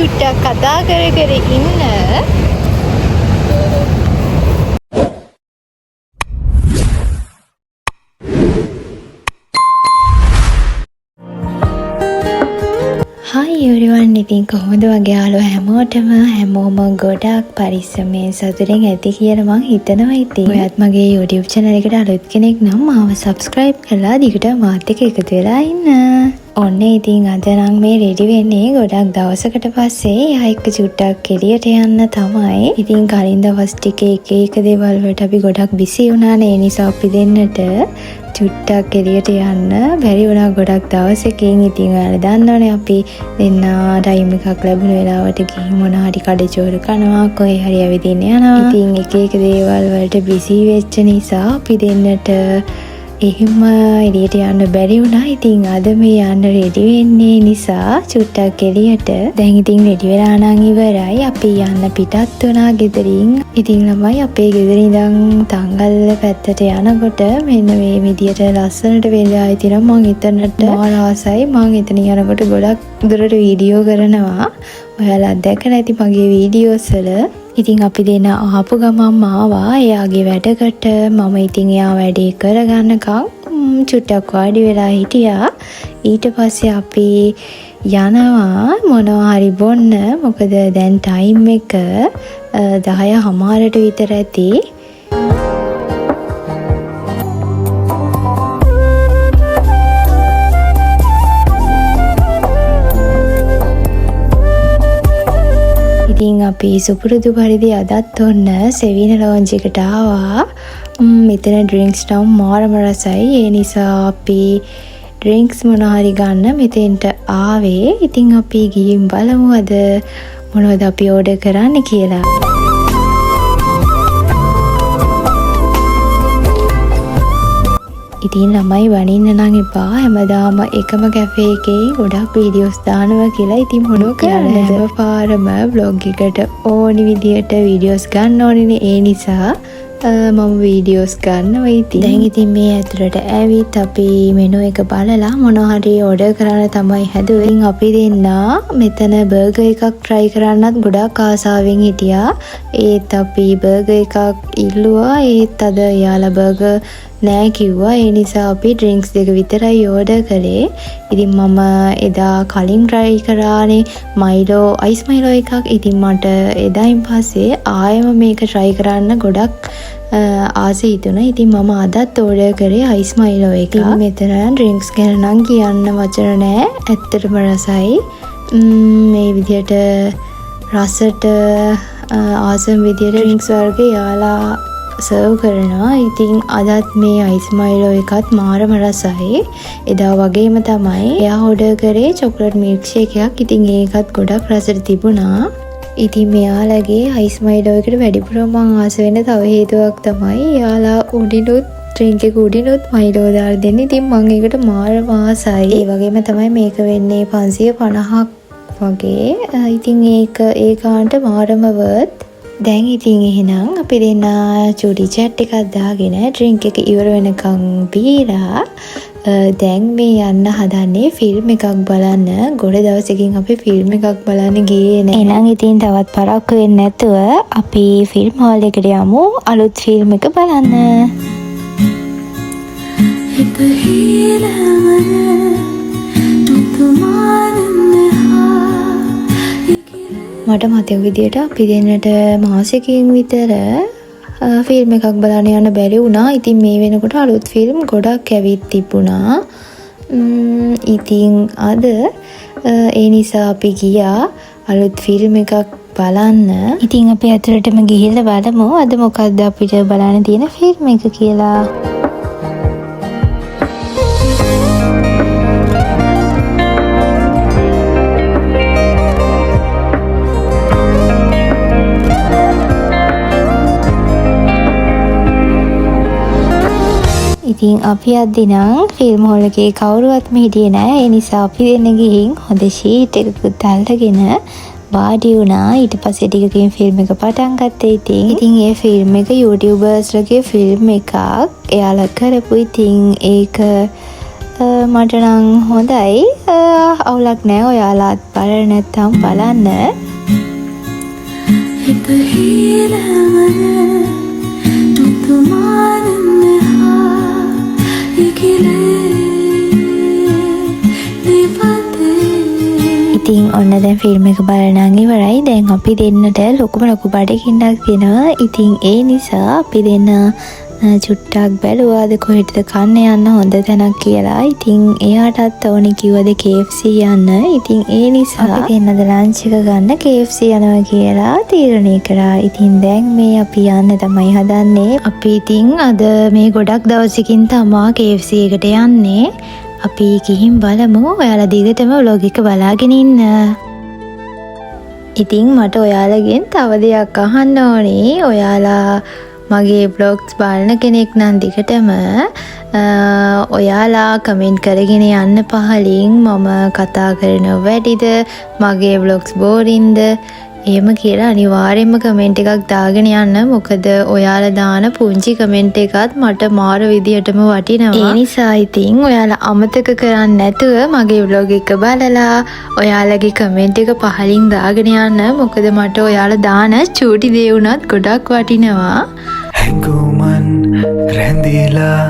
චුට්ටක් කතා කර කර ඉන්න. Hi everyone, ඉතින් කොහොමද වගේ යාළුවෝ හැමෝම ගොඩක් පරිස්සමෙන් සතුටින් ඇති කියලා මං හිතනවා. ඉතින් ඔයත් මගේ YouTube channel එකට අලුත් කෙනෙක් නම් මාව subscribe කරලා දිගට මාත් එක්ක එකතු වෙලා ඉන්න. ඔන්න ඉතින් අද නම් මේ රෙඩි වෙන්නේ ගොඩක් දවසකට පස්සේ එයා එක්ක චුට්ටක් එළියට යන්න තමයි. ඉතින් කලින් දවස් ටිකේ එක දේවල් වලට අපි ගොඩක් busy වුණානේ. ඒ නිසා අපි දෙන්නට චුට්ටක් එළියට යන්න බැරි වුණා ගොඩක් දවසකින්. ඉතින් ඔයාලා දන්නවනේ අපි දෙන්න ටයිම් එකක් ලැබුණ වෙලාවට ගිහින් මොනවා හරි කඩචෝර කනවා, කොහේ හරි ඇවිදින්න යනවා. ඉතින් එක දේවල් වලට busy වෙච්ච නිසා අපි දෙන්නට එහෙම එළියට යන්න බැරි වුණා. ඉතින් අද මේ යන්න රෙඩි වෙන්නේ නිසා චුට්ටක් එළියට. දැන් ඉතින් රෙඩි වෙලා නම් ඉවරයි. අපි යන්න පිටත් වුණා ගෙදරින්. ඉතින් ළමයි අපේ ගෙදර ඉඳන් තංගල්ල පැත්තට යනකොට මෙන්න මේ විදියට ලස්සනට වෙලා ඉතින් මම එතනට ආසයි. මම එතන යනකොට ගොඩක් දුරට වීඩියෝ කරනවා. ඔයාලා දැකලා ඇති මගේ වීඩියෝස් වල. ඉතින් අපි දෙන්න ආපු ගමන් ආවා එයාගේ වැඩකට. මම ඉතින් එයා වැඩේ කරගන්නකම් චුට්ටක් වාඩි වෙලා හිටියා. ඊට පස්සේ අපි යනවා මොනවා හරි බොන්න. මොකද දැන් ටයිම් එක 10:00 විතර ඇති. ඉතින් අපි සුපුරුදු පරිදි අදත් ඔන්න සෙවින ලොන්ජ් එකට ආවා. මෙතන ඩ්‍රින්ක්ස් නම් මාරම රසයි. ඒ නිසා අපි ඩ්‍රින්ක්ස් මොනවා හරි ගන්න මෙතෙන්ට ආවේ. ඉතින් අපි ගිහින් බලමු අද මොනවද අපි ඕඩර් කරන්න කියලා. ඉතින් ළමයි වනින්න නම් එපා. හැමදාම එකම කැෆේ එකේ ගොඩක් වීඩියෝස් දානවා කියලා. ඉතින් මොනව කරන්නද? හැම පාරම vlog එකට ඕනි විදියට වීඩියෝස් ගන්න ඕනේ. ඒ නිසා මම වීඩියෝස් ගන්නවා. ඉතින් දැන් ඉතින් මේ ඇතුළට ඇවිත් අපි මෙනු එක බලලා මොනවා හරි ඕඩර් කරන්න තමයි හැදුවේ. ඉතින් අපි දෙන්න මෙතන බර්ගර් එකක් try කරන්නත් ගොඩක් ආසාවෙන් හිටියා. ඒත් අපි බර්ගර් එකක් ඉල්ලුවා. ඒත් අද යාලා බර්ගර් නෑ කිව්වා. ඒ නිසා අපි ඩ්‍රින්ක්ස් දෙක විතරයි ඕඩර් කළේ. ඉතින් මම එදා කලින් try කරානේ මයිලෝ අයිස් මයිලෝ එකක්. ඉතින් මට එදායින් පස්සේ ආයෙම මේක try කරන්න ගොඩක් ආසයි හිතුණා. ඉතින් මම අදත් ඕඩර් කරේ අයිස් මයිලෝ එක. ඉතින් මෙතන ඩ්‍රින්ක්ස් ගැන නම් කියන්න වචන නෑ. ඇත්තටම රසයි. මේ විදියට රසට ආසම් විදියට ඩ්‍රින්ක්ස් වර්ග යාලා සර්ව් කරනවා. ඉතින් අදත් මේ අයිස් මයිලෝ එකත් මාරම රසයි. එදා වගේම තමයි එයා ඕඩර් කරේ චොක්ලට් මිල්ක් ෂේක් එකක්. ඉතින් ඒකත් ගොඩක් රසට තිබුණා. ඉතින් මෙයාලගේ අයිස් මයිලෝ එකට වැඩිපුරම මම ආස වෙන තව හේතුවක් තමයි එයාලා උඩිනුත් ඩ්‍රින්ක් එක උඩිනුත් මයිලෝ දාලා දෙන්නේ. ඉතින් මම ඒකට මාරම ආසයි. ඒ වගේම තමයි මේක වෙන්නේ 550ක් වගේ. ඉතින් ඒක ඒ කාන්ට මාරම worth. දැන් ඉතින් එහෙනම් අපි දෙන්න චූටි චැට් එකක් දාගෙන ඩ්‍රින්ක් එක ඉවර වෙනකන් බීලා දැන් මේ යන්න හදන්නේ ෆිල්ම් එකක් බලන්න. ගොඩ දවසකින් අපි ෆිල්ම් එකක් බලන්න ගියේ නෑ. එහෙනම් ඉතින් තවත් පරක්කු වෙන්නේ නැතුව අපි ෆිල්ම් හෝල් එකට යමු අලුත් ෆිල්ම් එක බලන්න. මට මතක විදියට අපි දෙන්නට මාසෙකින් විතර ෆිල්ම් එකක් බලන්න යන්න බැරි වුණා. ඉතින් මේ වෙනකොට අලුත් ෆිල්ම් ගොඩක් ඇවිත් තිබුණා. ඉතින් අද ඒ නිසා අපි ගියා අලුත් ෆිල්ම් එකක් බලන්න. ඉතින් අපි ඇතුළටම ගිහිල්ලා බලමු අද මොකක්ද අපිට බලන්න තියෙන ෆිල්ම් එක කියලා. ඉතින් අපි අද නම් ෆිල්ම් හෝල් එකේ කවුරුවත්ම හිටියේ නෑ. ඒ නිසා අපි දෙන්න ගිහින් හොඳ ෂීට් එකකුත් අල්ලගෙන වාඩි වුණා. ඊට පස්සේ ටිකකින් ෆිල්ම් එක පටන් ගත්තා. ඉතින් ඒ ෆිල්ම් එක YouTubersලගේ ෆිල්ම් එකක්. එයාලා කරපු ඉතින් ඒක මට නම් හොඳයි. අවුලක් නෑ ඔයාලාත් බලන්න නැත්නම් බලන්න. හිත හිරවන තුමාරන්නහා ඉකිලේ ඉතින් ඔන්න දැන් ෆිල්ම් එක බලනන් ඉවරයි. දැන් අපි දෙන්නට ලොකුම ලොකු බඩගින්නක් තියෙනවා. ඉතින් ඒ නිසා අපි දෙන්න චුට්ටක් බැලුවාද කොහෙටද කන්න යන්න හොඳ තැනක් කියලා. ඉතින් එයාටත් ඕනේ කිව්වද KFC යන්න. ඉතින් ඒ නිසා අපි දෙන්නද ලන්ච් එක ගන්න KFC යනවා කියලා තීරණය කරා. ඉතින් දැන් මේ අපි යන්න තමයි හදන්නේ. අපි ඉතින් අද මේ ගොඩක් දවසකින් තමා KFC එකට යන්නේ. අපි ගිහින් බලමු. ඔයාලා දිගටම vlog එක බලාගෙන ඉන්න. ඉතින් මට ඔයාලගෙන් තව දෙයක් අහන්න ඕනේ. ඔයාලා මගේ vlogs බලන කෙනෙක් නම් දිගටම ඔයාලා කමෙන්ට් කරගෙන යන්න පහලින් මම කතා කරන වැඩිද, මගේ vlogs බෝරින්ද එහෙම කියලා අනිවාර්යෙන්ම කමෙන්ට් එකක් දාගෙන යන්න. මොකද ඔයාලා දාන පුංචි කමෙන්ට් එකත් මට මාර විදියටම වටිනවා. ඒ නිසා ඉතින් ඔයාලා අමතක කරන්නේ නැතුව මගේ vlog එක බලලා ඔයාලගේ කමෙන්ට් එක පහලින් දාගෙන යන්න. මොකද මට ඔයාලා දාන චූටි දේ වුණත් ගොඩක් වටිනවා. හැඟුමන් රැඳිලා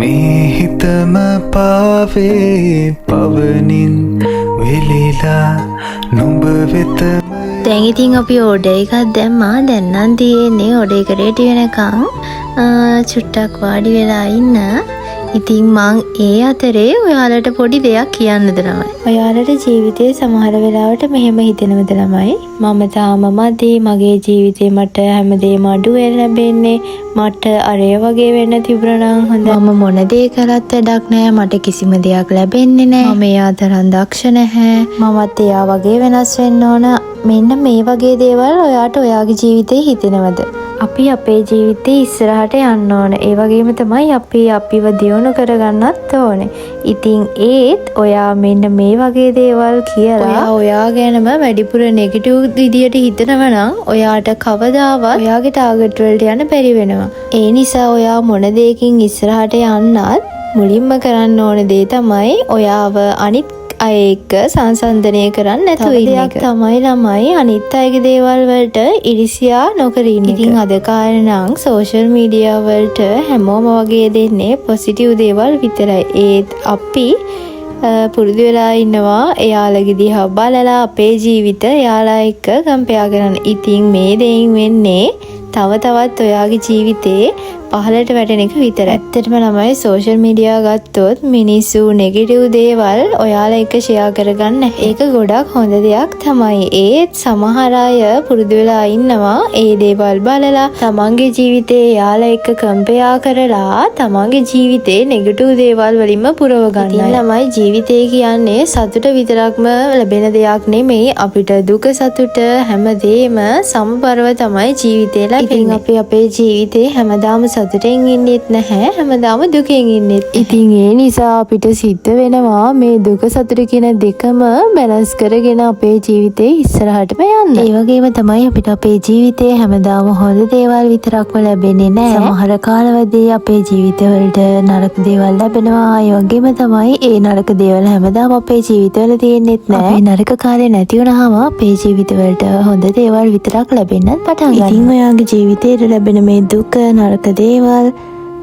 මේ හිතම පාවේ පවනින් වෙලිලා නුඹ වෙත. දැන් ඉතින් අපි ඕඩර් එකක් දැම්මා. දැන් නම් තියෙන්නේ ඕඩර් එක රෙඩි වෙනකන් චුට්ටක් වාඩි වෙලා ඉන්න. ඉතින් මං ඒ අතරේ ඔයාලට පොඩි දෙයක් කියන්නද ළමයි. ඔයාලට ජීවිතේ සමහර වෙලාවට මෙහෙම හිතෙනවද ළමයි? මම තාම මදි, මගේ ජීවිතේ මට හැමදේම අඩු වෙලා ලැබෙන්නේ, මට අරය වගේ වෙන්න තිබුණා නම් හොඳයි. මම මොන දේ කරත් වැඩක් නැහැ, මට කිසිම දෙයක් ලැබෙන්නේ නැහැ. මම එයා තරම් දක්ෂ නැහැ. මමත් එයා වගේ වෙනස් වෙන්න ඕන. මෙන්න මේ වගේ දේවල් ඔයාට ඔයාගේ ජීවිතේ හිතෙනවද? අපි අපේ ජීවිතේ ඉස්සරහට යන්න ඕන. ඒ වගේම තමයි අපි අපිව දියුණු කරගන්නත් ඕනේ. ඉතින් ඒත් ඔයා මෙන්න මේ වගේ දේවල් කියලා ඔයා ගැනම වැඩිපුර නෙගටිව් විදියට හිතනවා නම් ඔයාට කවදාවත් ඔයාගේ ටාගට් වලට යන්න බැරි වෙනවා. ඒ නිසා ඔයා මොන දෙයකින් ඉස්සරහට යන්නත් මුලින්ම කරන්න ඕන දේ තමයි ඔයාව අනිත් අය එක්ක සංසන්දනය කරන්න නැතුව ඉන්න එක. තමයි ළමයි අනිත් අයගේ දේවල් වලට ඉරිසියා නොකර ඉන්න එක. ඉතින් අද කාලේ නම් සෝෂල් මීඩියා වලට හැමෝම වගේ දෙන්නේ පොසිටිව් දේවල් විතරයි. ඒත් අපි පුරුදු වෙලා ඉන්නවා එයාලගේ දිහා බලලා අපේ ජීවිත එයාලා එක්ක කම්පෙයා කරන්න. ඉතින් මේ දෙයින් වෙන්නේ තව තවත් ඔයාගේ ජීවිතේ පහලට වැටෙන එක විතරයි. ඇත්තටම ළමයි සෝෂල් මීඩියා ගත්තොත් මිනිස්සු නෙගටිව් දේවල් ඔයාලා එක්ක ෂෙයා කරගන්න. ඒක ගොඩක් හොඳ දෙයක් තමයි. ඒත් සමහර අය පුරුදු වෙලා ඉන්නවා ඒ දේවල් බලලා තමන්ගේ ජීවිතේ එයාලා එක්ක කම්පෙයා කරලා තමන්ගේ ජීවිතේ නෙගටිව් දේවල් වලින්ම පුරව ගන්නවා. ළමයි ජීවිතේ කියන්නේ සතුට විතරක්ම ලැබෙන දෙයක් නෙමෙයි. අපිට දුක සතුට හැමදේම සමබරව තමයි ජීවිතේ ලැබෙන්නේ. ඉතින් අපි අපේ ජීවිතේ හැමදාම සතුටෙන් ඉන්නෙත් නැහැ, හැමදාම දුකෙන් ඉන්නෙත්. ඉතින් ඒ නිසා අපිට සිද්ධ වෙනවා මේ දුක සතුට කියන දෙකම බැලන්ස් කරගෙන අපේ ජීවිතේ ඉස්සරහටම යන්න. ඒ වගේම තමයි අපිට අපේ ජීවිතේ හැමදාම හොඳ දේවල් විතරක්ම ලැබෙන්නේ නැහැ. සමහර කාලවලදී අපේ ජීවිතවලට නරක දේවල් ලැබෙනවා. ඒ වගේම තමයි ඒ නරක දේවල් හැමදාම අපේ ජීවිතවල තියෙන්නෙත් නැහැ. අපි නරක කාලේ නැති වුණාම අපේ ජීවිතවලට හොඳ දේවල් විතරක් ලැබෙන්නත් පටන් ගන්නවා. ඉතින් ඔයාගේ ජීවිතේට ලැබෙන මේ දුක නරක දේවල්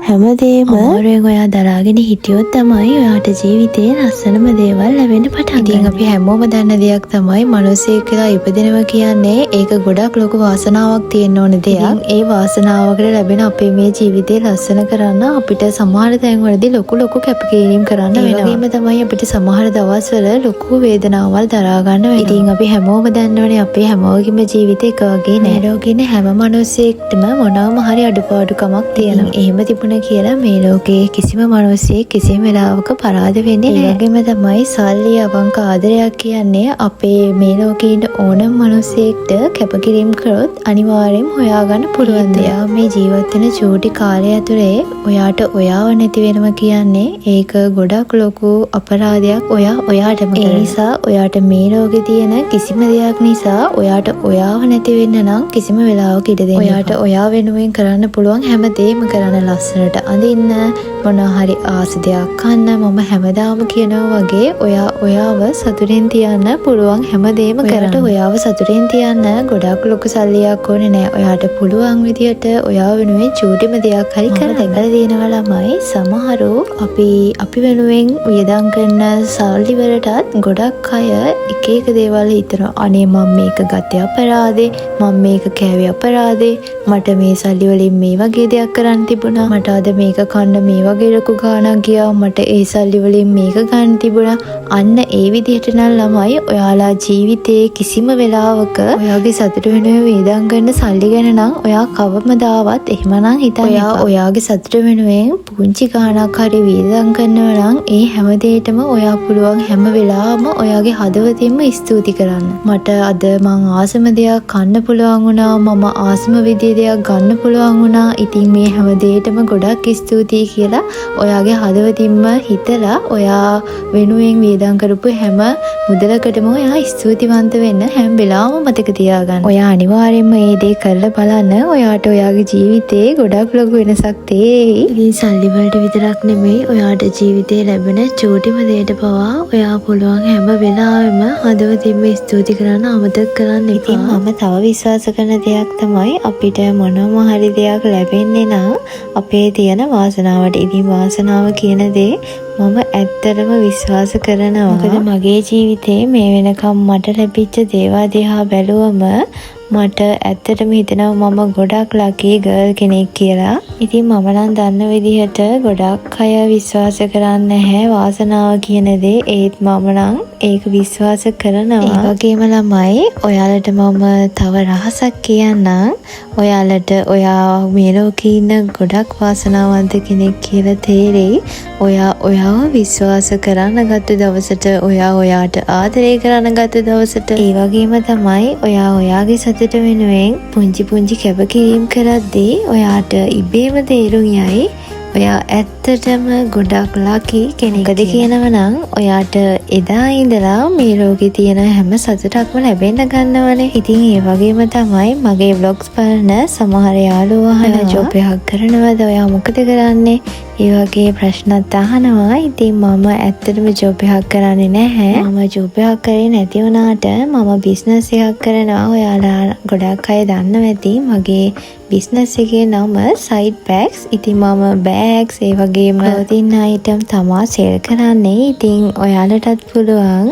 හැමදේම අමාරුවෙන් ඔයා දරාගෙන හිටියොත් තමයි ඔයාට ජීවිතේ ලස්සනම දේවල් ලැබෙන්න පටන් ගන්නේ. ඉතින් අපි හැමෝම දන්න දෙයක් තමයි මිනිසෙක් කියලා ඉපදෙනවා කියන්නේ ඒක ගොඩක් ලොකු වාසනාවක් තියෙන්න ඕන දෙයක්. ඒ වාසනාවකට ලැබෙන අපේ මේ ජීවිතේ ලස්සන කරන්න අපිට සමහර තැන්වලදී ලොකු කැපකිරීම කරන්න වෙනවා. ඒ වගේම තමයි අපිට සමහර දවස්වල ලොකු වේදනාවල් දරා ගන්න වෙනවා. ඉතින් අපි හැමෝම දන්නවනේ අපේ හැමෝගෙම ජීවිතේ එක වගේ නෑ. ලෝකේ හැම මිනිසෙක්ටම මොනවාම හරි අඩුපාඩුකමක් තියෙනවා. එහෙම තිබුණ කියලා මේ ලෝකයේ කිසිම මිනිසෙක් කිසිම වෙලාවක පරාද වෙන්නේ නැහැ. ඒ වගේම තමයි සල්ලි අවංක ආදරයක් කියන්නේ අපේ මේ ලෝකේ ඉන්න ඕනම මිනිසෙක්ට කැපකිරීම කරොත් අනිවාර්යෙන් හොයාගන්න පුළුවන් දෙයක්. මේ ජීවත් වෙන චූටි කාලය ඇතුලේ ඔයාට ඔයාව නැති වෙනවා කියන්නේ ඒක ගොඩක් ලොකු අපරාධයක් ඔයාටම. ඒ නිසා ඔයාට මේ ලෝකේ තියෙන කිසිම දෙයක් නිසා ඔයාට ඔයාව නැති වෙන්න නම් කිසිම වෙලාවක ඉඩ දෙන්න. ඔයාට ඔයා වෙනුවෙන් කරන්න පුළුවන් හැම දෙයක්ම කරන්න ලස්සනට අඳින්න, මොනවා හරි ආස දෙයක් කන්න මම හැමදාම කියනවා වගේ ඔයාව සතුටින් තියන්න පුළුවන් හැමදේම කරන්න. ඔයාව සතුටින් තියන්න ගොඩක් ලොකු සල්ලියක් ඕනේ නෑ. ඔයාට පුළුවන් විදියට ඔයාව වෙනුවෙන් චූටිම දෙයක් හරි කරන්න. දැකලා තියෙනවා ළමයි සමහරව අපි වෙනුවෙන් වියදම් කරන සල්ලි වලටත් ගොඩක් අය එක එක දේවල් හිතනවා. අනේ මම මේක ගත්තේ අපරාධේ, මම මේක කෑවේ අපරාධේ, මට මේ සල්ලි වලින් මේ වගේ දෙයක් කරන්න තිබුණා, මට අද මේක කන්න මේ වගේ ලොකු ගාණක් ගියා, මට ඒ සල්ලි වලින් මේක ගන්න තිබුණා. අන්න ඒ විදිහට නම් ළමයි ඔයාලා ජීවිතේ කිසිම වෙලාවක ඔයාගේ සතුට වෙනුවෙන් වියදම් කරන සල්ලි ගැන නම් ඔයා කවමදාවත් එහෙමනම් හිතන්න එපා. ඔයාගේ සතුට වෙනුවෙන් පුංචි ගාණක් හරි වියදම් කරනවා නම් ඒ හැම දෙයකටම ඔයා පුළුවන් හැම වෙලාවම ඔයාගේ හදවතින්ම ස්තුති කරන්න. මට අද මං ආසම දෙයක් කන්න පුළුවන් වුණා, මම ආසම විදිහේ දෙයක් ගන්න පුළුවන් වුණා. ඉතින් මේ හැම දෙයකටම ගොඩක් ස්තුතියි කියලා ඔයාගේ හදවතින්ම හිතලා ඔයා වෙනුවෙන් වියදම් කරපු හැම මුදලකටම ඔයා ස්තුතිවන්ත වෙන්න හැම වෙලාවම මතක තියාගන්න. ඔයා අනිවාර්යයෙන්ම මේ දේ කරලා බලන්න. ඔයාට ඔයාගේ ජීවිතේ ගොඩක් ලොකු වෙනසක් තේරෙයි. ඉතින් සල්ලි වලට විතරක් නෙමෙයි ඔයාට ජීවිතේ ලැබෙන චූටිම දෙයට පවා ඔයා පුළුවන් හැම වෙලාවෙම හදවතින්ම ස්තුති කරන්න අමතක කරන්න එපා. ඉතින් මම තව විශ්වාස කරන දෙයක් තමයි අපිට මොනම හරි දෙයක් ලැබෙන්නේ නම් අපේ තියෙන වාසනාවට. ඉතින් වාසනාව කියන දේ මම ඇත්තටම විශ්වාස කරනවා. මොකද මගේ ජීවිතේ මේ වෙනකම් මට ලැබිච්ච දේවල් දිහා බැලුවම මට ඇත්තටම හිතෙනවා මම ගොඩක් ලකී ගර්ල් කෙනෙක් කියලා. ඉතින් මම නම් දන්න විදිහට ගොඩක් අය විශ්වාස කරන්නේ නැහැ වාසනාව කියන දේ. ඒත් මම නම් ඒක විශ්වාස කරනවා. ඒ වගේම ළමයි ඔයාලට මම තව රහසක් කියන්නම්. ඔයාලට ඔයා මේ ලෝකේ ඉන්න ගොඩක් වාසනාවන්ත කෙනෙක් කියලා තේරෙයි. ඔයාව විශ්වාස කරන්න ගත්ත දවසට, ඔයාට ආදරය කරන්න ගත්ත දවසට, ඒ වගේම තමයි ඔයාගේ සතුට වෙනුවෙන් පුංචි කැපකිරීම් කරද්දී ඔයාට ඉබේම තේරුම් යයි ඔයා ඇත්තටම ගොඩක් ලකී කෙනෙක්ද කියනවා නම් ඔයාට එදා ඉඳලා මේ ලෝකේ තියෙන හැම සතුටක්ම ලැබෙන්න ගන්නවනේ. ඉතින් ඒ වගේම තමයි මගේ vlogs බලන සමහර යාළුවෝ අහන ජොබ් එකක් කරනවද, ඔයා මොකද කරන්නේ? ඒ වගේ ප්‍රශ්නත් අහනවා. ඉතින් මම ඇත්තටම ජොබ් එකක් කරන්නේ නැහැ. මම ජොබ් එකක් කරේ නැති වුණාට මම බිස්නස් එකක් කරනවා. ඔයාලා ගොඩක් අය දන්නවා ඇති මගේ බිස්නස් එකේ නම සයිඩ් බෑග්ස්. ඉතින් මම බෑග්ස් ඒ වගේම clothing item තමා සෙල් කරන්නේ. ඉතින් ඔයාලටත් පුළුවන්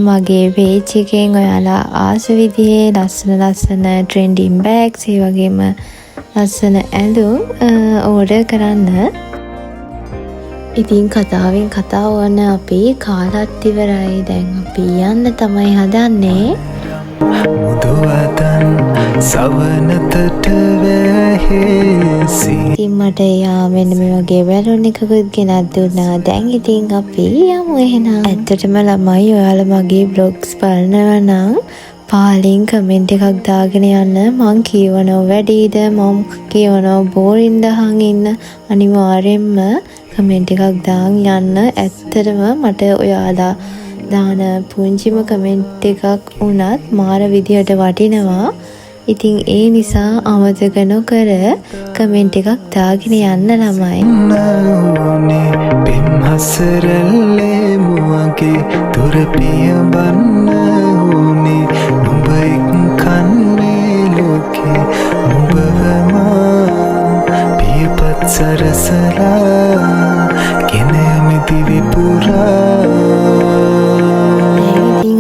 මගේ page එකෙන් ඔයාලා ආස විදිහේ ලස්සන trending bags ඒ වගේම ලස්සන ඇඳුම් ඕඩර් කරන්න. ඉතින් කතාවෙන් කතාව වන අපි කාලත් ඉවරයි. දැන් අපි යන්න තමයි හදන්නේ. මුදුවතන් සවනතට වැහෙසි. ඉතින් මට යා මෙන්න මේ වගේ බැලුන් එකකුත් ගෙනත් දුන්නා. දැන් ඉතින් අපි යමු එහෙනම්. ඇත්තටම ළමයි ඔයාලා මගේ බ්ලොග්ස් බලනවා නම් පාලින් කමෙන්ට් එකක් දාගෙන යන්න. මං කියවනවා වැඩිද, මම කියවනවා බෝරින් දහන් ඉන්න. අනිවාර්යෙන්ම කමෙන්ට් එකක් දාන් යන්න. ඇත්තටම මට ඔයාලා දාන පුංචිම කමෙන්ට් එකක් වුණත් මාර විදියට වටිනවා. ඉතින් ඒ නිසා අමතක නොකර කමෙන්ට් එකක් දාගෙන යන්න ළමයි. නෝනේ පෙම්හසරල්ලේ මුවගේ දුර පියඹන්න ඕනේ. නුඹ එක්කන්නේ ලෝකේ නුඹවම පියපත් සරසලා ගෙන යමි දිවි පුරා.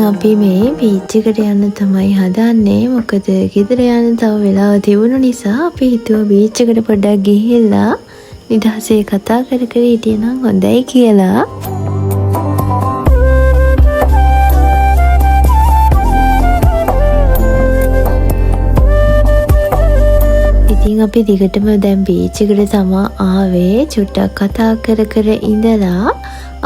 අපි මේ බීච් එකට යන්න තමයි හදන්නේ. මොකද ගෙදර යන්න තව වෙලාව තිබුණු නිසා අපි හිතුවා බීච් එකට පොඩ්ඩක් ගිහිල්ලා නිදහසේ කතා කර හිටියනම් හොඳයි කියලා. ඉතින් අපි දිගටම දැන් බීච් එකට තමා ආවේ. චුට්ටක් කතා කර ඉඳලා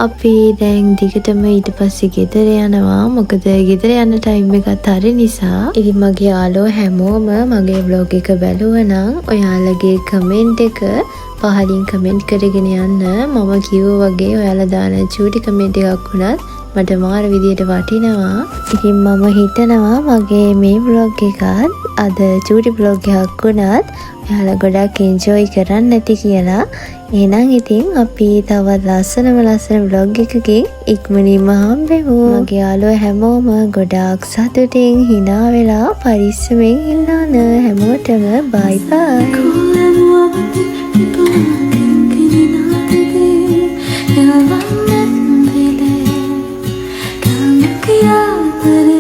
අපි දැන් දිගටම ඊට පස්සේ ගෙදර යනවා. මොකද ගෙදර යන ටයිම් එකත් හරි නිසා. ඉතින් මගේ යාළුවෝ හැමෝම මගේ vlog එක බැලුවා නම් ඔයාලගේ කමෙන්ට් එක පහලින් කමෙන්ට් කරගෙන යන්න. මම කිව්වා වගේ ඔයාලා දාන චූටි කමෙන්ට් එකක් වුණත් මට මාර විදියට වටිනවා. ඉතින් මම හිතනවා මගේ මේ vlog එකත් අද චූටි vlog එකක් වුණත් ඔයාලා ගොඩක් enjoy කරන්න ඇති කියලා. එහෙනම් ඉතින් අපි තවත් ලස්සන vlog එකකින් ඉක්මනින්ම හම්බෙමු. මගේ යාළුවෝ හැමෝම ගොඩාක් සතුටින් hina වෙලා පරිස්සමෙන් ඉන්න හැමෝටම bye bye. क्या करे